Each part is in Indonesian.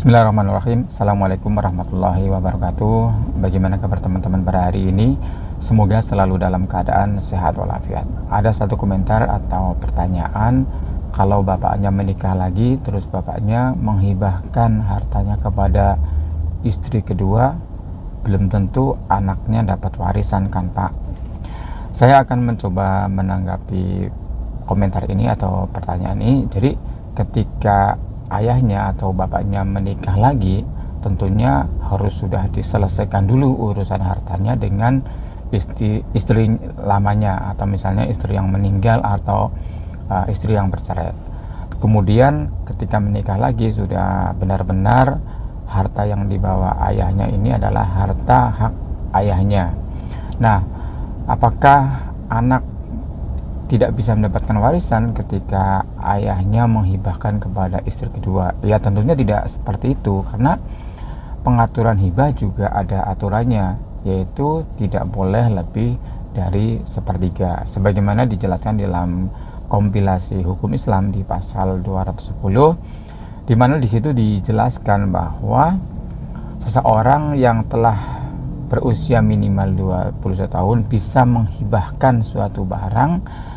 Bismillahirrahmanirrahim. Assalamualaikum warahmatullahi wabarakatuh. Bagaimana kabar teman-teman pada hari ini? Semoga selalu dalam keadaan sehat walafiat. Ada satu komentar atau pertanyaan, kalau bapaknya menikah lagi terus bapaknya menghibahkan hartanya kepada istri kedua, belum tentu anaknya dapat warisan kan Pak? Saya akan mencoba menanggapi komentar ini atau pertanyaan ini. Jadi ketika ayahnya atau bapaknya menikah lagi, tentunya harus sudah diselesaikan dulu urusan hartanya dengan istri lamanya, atau misalnya istri yang meninggal atau istri yang bercerai. Kemudian ketika menikah lagi sudah benar-benar harta yang dibawa ayahnya ini adalah harta hak ayahnya. Nah, apakah anak tidak bisa mendapatkan warisan ketika ayahnya menghibahkan kepada istri kedua? Ya tentunya tidak seperti itu, karena pengaturan hibah juga ada aturannya, yaitu tidak boleh lebih dari sepertiga, sebagaimana dijelaskan dalam kompilasi hukum Islam di pasal 210, di mana di situ dijelaskan bahwa seseorang yang telah berusia minimal 21 tahun bisa menghibahkan suatu barang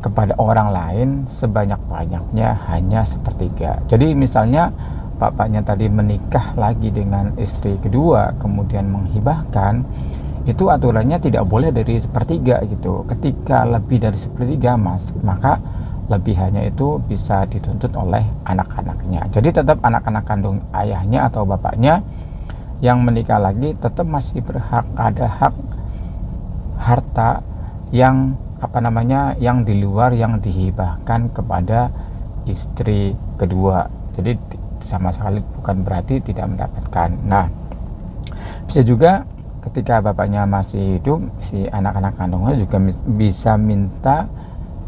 kepada orang lain sebanyak-banyaknya hanya sepertiga. Jadi misalnya bapaknya tadi menikah lagi dengan istri kedua kemudian menghibahkan, itu aturannya tidak boleh dari sepertiga gitu. Ketika lebih dari sepertiga maka lebihannya itu bisa dituntut oleh anak-anaknya. Jadi tetap anak-anak kandung ayahnya atau bapaknya yang menikah lagi tetap masih berhak, ada hak harta yang yang di luar yang dihibahkan kepada istri kedua. Jadi sama sekali bukan berarti tidak mendapatkan. Nah, bisa juga ketika bapaknya masih hidup, si anak-anak kandungnya juga bisa minta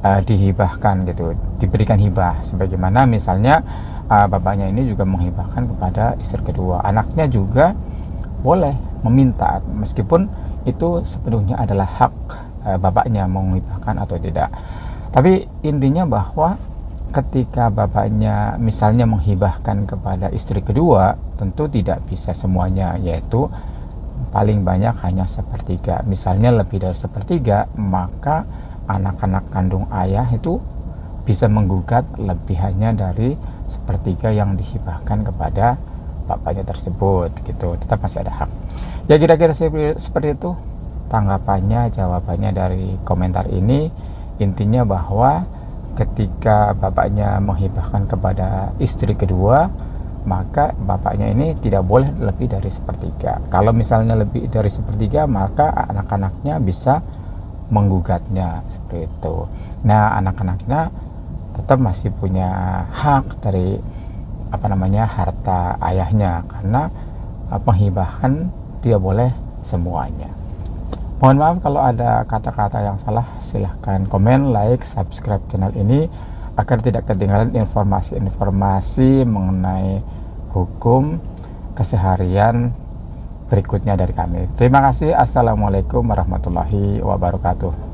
dihibahkan gitu, diberikan hibah, sebagaimana misalnya bapaknya ini juga menghibahkan kepada istri kedua. Anaknya juga boleh meminta, meskipun itu sepenuhnya adalah hak bapaknya menghibahkan atau tidak. Tapi intinya bahwa ketika bapaknya misalnya menghibahkan kepada istri kedua, tentu tidak bisa semuanya, yaitu paling banyak hanya sepertiga. Misalnya lebih dari sepertiga, maka anak-anak kandung ayah itu bisa menggugat lebihannya dari sepertiga yang dihibahkan kepada bapaknya tersebut gitu. Tetap masih ada hak. Ya kira-kira seperti itu tanggapannya, jawabannya dari komentar ini. Intinya bahwa ketika bapaknya menghibahkan kepada istri kedua, maka bapaknya ini tidak boleh lebih dari sepertiga. Kalau misalnya lebih dari sepertiga, maka anak-anaknya bisa menggugatnya seperti itu. Nah, anak-anaknya tetap masih punya hak dari harta ayahnya, karena penghibahan tidak boleh semuanya. Mohon maaf kalau ada kata-kata yang salah, silahkan komen, like, subscribe channel ini agar tidak ketinggalan informasi-informasi mengenai hukum keseharian berikutnya dari kami. Terima kasih. Assalamualaikum warahmatullahi wabarakatuh.